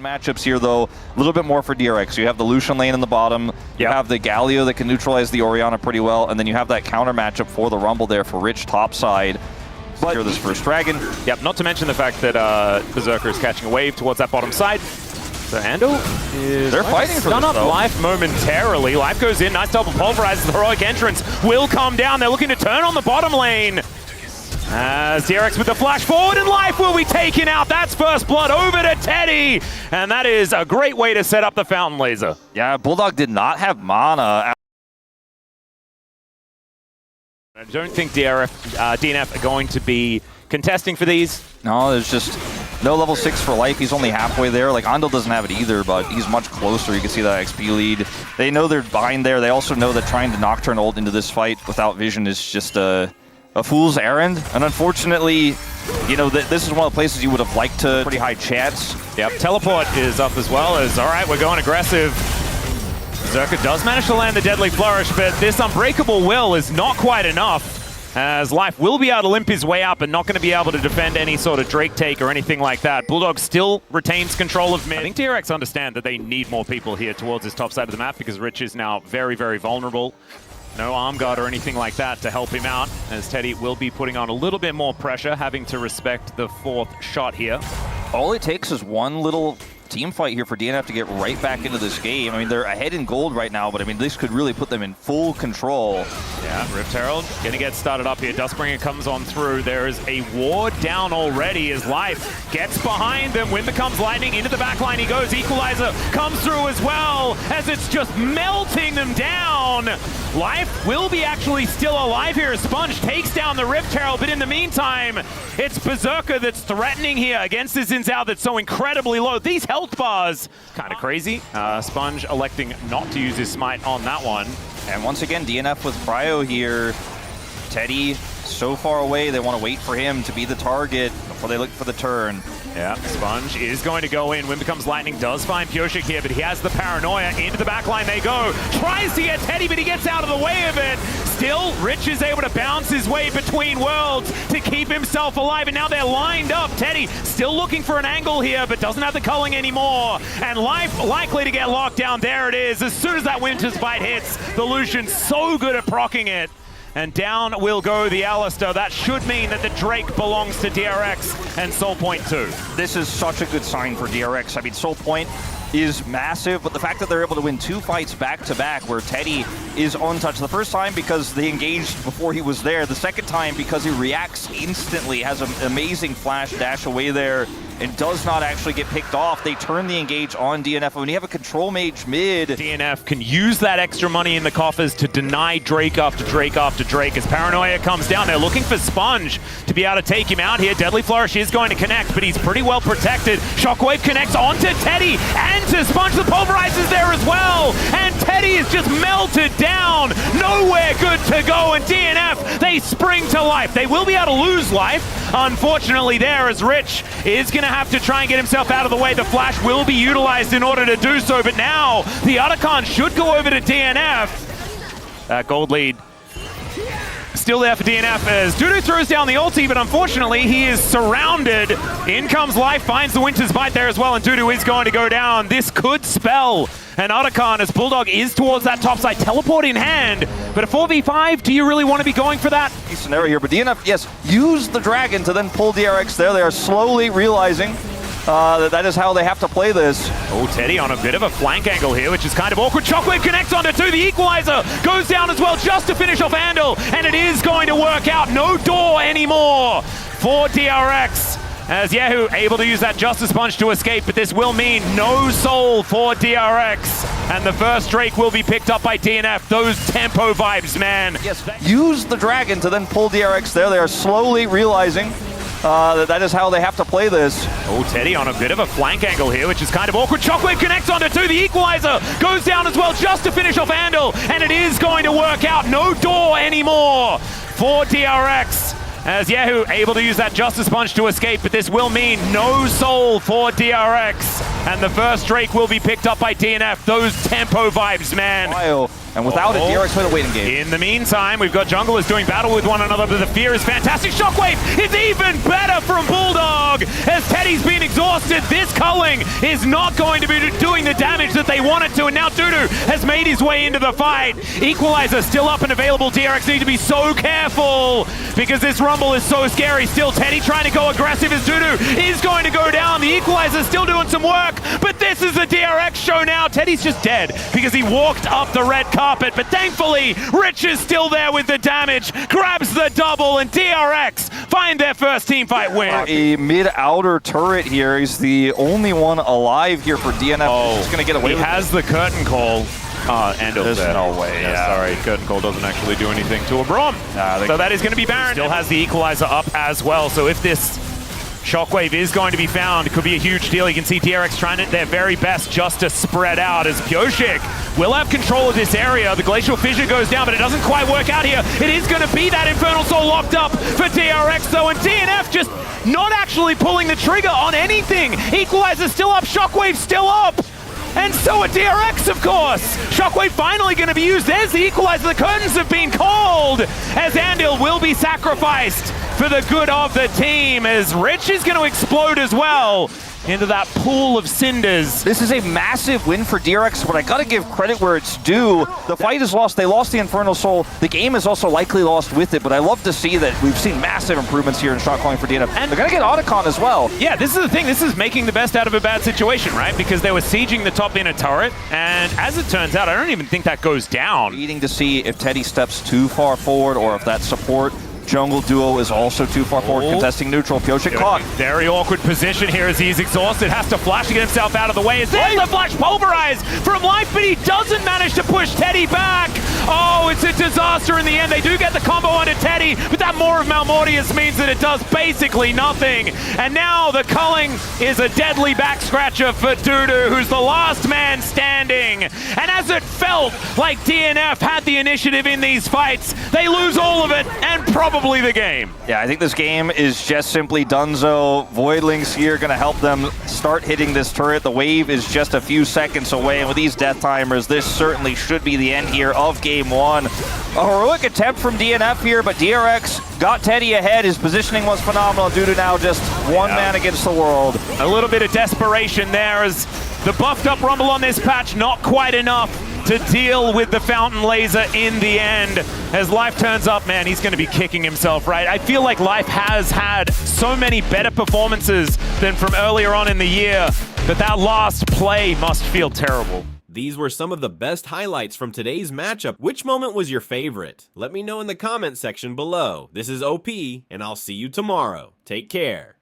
matchups here, though, a little bit more for DRX. You have the Lucian lane in the bottom, you have the Galio that can neutralize the Orianna pretty well, and then you have that counter matchup for the Rumble there for Rich topside. Secure this first dragon. Yep, not to mention the fact that Berserker is catching a wave towards that bottom side. So Handle is They're fighting for this, up though. Life momentarily. Life goes in, nice double pulverizes. The heroic entrance will come down. They're looking to turn on the bottom lane. As DRX with the flash forward, and Life will be taken out. That's first blood over to Teddy. And that is a great way to set up the Fountain Laser. Yeah, Bulldog did not have mana. I don't think DNF are going to be contesting for these. No, there's just no level 6 for Life. He's only halfway there. Like, Andal doesn't have it either, but he's much closer. You can see that XP lead. They know they're behind there. They also know that trying to Nocturne ult into this fight without vision is just a fool's errand. And unfortunately, you know, this is one of the places you would have liked to pretty high chance. Yep, teleport is up as well as, all right, we're going aggressive. Berserker does manage to land the Deadly Flourish, but this Unbreakable Will is not quite enough, as Life will be able to limp his way up and not going to be able to defend any sort of Drake take or anything like that. Bulldog still retains control of mid. I think DRX understand that they need more people here towards this top side of the map because Rich is now very, very vulnerable. No arm guard or anything like that to help him out, as Teddy will be putting on a little bit more pressure, having to respect the 4th shot here. All it takes is one little team fight here for DNF to get right back into this game. I mean, they're ahead in gold right now, but I mean, this could really put them in full control. Yeah, Rift Herald gonna get started up here. Dustbringer comes on through. There is a ward down already as Life gets behind them. Wind becomes lightning. Into the back line he goes. Equalizer comes through as well, as it's just melting them down. Life will be actually still alive here as Sponge takes down the Rift Herald, but in the meantime, it's Berserker that's threatening here against this Xin Zhao that's so incredibly low. These health bars, kind of crazy. Sponge electing not to use his smite on that one. And once again, DNF with Cryo here. Teddy so far away, they want to wait for him to be the target before they look for the turn. Yeah, Sponge is going to go in. Wind becomes lightning, does find Pyoshik here, but he has the paranoia. Into the back line they go. Tries to get Teddy, but he gets out of the way of it. Still, Rich is able to bounce his way between worlds to keep himself alive, and now they're lined up. Teddy still looking for an angle here, but doesn't have the culling anymore. And Life likely to get locked down. There it is. As soon as that Winter's Bite hits, the Lucian's so good at proccing it. And down will go the Alistar. That should mean that the Drake belongs to DRX and Soul Point too. This is such a good sign for DRX. I mean, Soul Point is massive, but the fact that they're able to win 2 fights back-to-back where Teddy is untouched. The first time because they engaged before he was there. The second time because he reacts instantly, has an amazing flash dash away there, and does not actually get picked off. They turn the engage on DNF. When you have a control mage mid, DNF can use that extra money in the coffers to deny Drake after Drake after Drake. As Paranoia comes down, they're looking for Sponge to be able to take him out here. Deadly Flourish is going to connect, but he's pretty well protected. Shockwave connects onto Teddy and to Sponge. The pulverizes there as well, and Teddy is just melted down. Nowhere good to go, and DNF, they spring to life. They will be able to lose life, unfortunately, there, as Rich is going to have to try and get himself out of the way. The flash will be utilized in order to do so, but now the Otacon should go over to DNF. That gold lead still there for DNF as Dudu throws down the ulti, but unfortunately he is surrounded. In comes Life, finds the Winter's Bite there as well, and Dudu is going to go down. This could spell an Otacon as Bulldog is towards that top side, teleport in hand, but a 4v5, do you really want to be going for that? Scenario here, but DNF, yes, use the dragon to then pull DRX there. They are slowly realizing that is how they have to play this. Oh, Teddy on a bit of a flank angle here, which is kind of awkward. Shockwave connects onto 2. The Equalizer goes down as well just to finish off Andal, and it is going to work out. No door anymore for DRX. As Yahoo able to use that Justice Punch to escape, but this will mean no soul for DRX. And the first Drake will be picked up by DNF. Those tempo vibes, man. Yes, use the dragon to then pull DRX there. They are slowly realizing that is how they have to play this. Oh, Teddy on a bit of a flank angle here, which is kind of awkward. Shockwave connects onto 2. The Equalizer goes down as well just to finish off Andal, and it is going to work out. No door anymore for DRX. As Yahoo able to use that Justice Punch to escape, but this will mean no soul for DRX. And the first Drake will be picked up by DNF. Those tempo vibes, man. And without it, DRX win a waiting game. In the meantime, we've got junglers doing battle with one another, but the fear is fantastic. Shockwave is even better from Bulldog. As Teddy's been exhausted, this culling is not going to be doing the damage that they want it to, and now Dudu has made his way into the fight. Equalizer still up and available. DRX need to be so careful because this Rumble is so scary. Still Teddy trying to go aggressive as Dudu is going to go down. The Equalizer still doing some work, but this is the DRX show now. Teddy's just dead because he walked up the red carpet, but thankfully Rich is still there with the damage, grabs the double, and DRX find their first team fight win. A mid-outer turret here. He's the only one alive here for DNF. He's going to get away with it. He has the curtain call. There's no way. Yeah, sorry, curtain call doesn't actually do anything to a Braum. So that is going to be Baron. Still has the Equalizer up as well, so if this Shockwave is going to be found, it could be a huge deal. You can see DRX trying it their very best just to spread out as Pioshik will have control of this area. The Glacial Fissure goes down, but it doesn't quite work out here. It is going to be that Infernal Soul locked up for DRX though, and DNF just not actually pulling the trigger on anything. Equalizer still up, Shockwave still up. And so a DRX, of course. Shockwave finally going to be used. There's the Equalizer. The curtains have been called as Andil will be sacrificed for the good of the team as Rich is going to explode as well into that pool of cinders. This is a massive win for DRX, but I gotta give credit where it's due. The fight is lost. They lost the Infernal Soul. The game is also likely lost with it, but I love to see that we've seen massive improvements here in shot calling for DNF. And they're gonna get Otacon as well. Yeah, this is the thing. This is making the best out of a bad situation, right? Because they were sieging the top inner turret, and as it turns out, I don't even think that goes down. Waiting to see if Teddy steps too far forward or if that support jungle duo is also too far forward, contesting neutral. Pioshik caught. Very awkward position here as he's exhausted. Has to flash to get himself out of the way. Is there the flash pulverize from Life, but he doesn't manage to push Teddy back. Oh, it's a disaster in the end. They do get the combo onto Teddy, but that Maw of Malmortius means that it does basically nothing. And now the culling is a deadly back scratcher for Dudu, who's the last man standing. And as it felt like DNF had the initiative in these fights, they lose all of it and probably the game. Yeah, I think this game is just simply donezo. Voidlings here going to help them start hitting this turret. The wave is just a few seconds away, and with these death timers, this certainly should be the end here of game one. A heroic attempt from DNF here, but DRX got Teddy ahead. His positioning was phenomenal due to now just one man against the world. A little bit of desperation there as the buffed up Rumble on this patch, not quite enough to deal with the Fountain Laser in the end. As Life turns up, man, he's going to be kicking himself, right? I feel like Life has had so many better performances than from earlier on in the year, but that last play must feel terrible. These were some of the best highlights from today's matchup. Which moment was your favorite? Let me know in the comment section below. This is OP, and I'll see you tomorrow. Take care.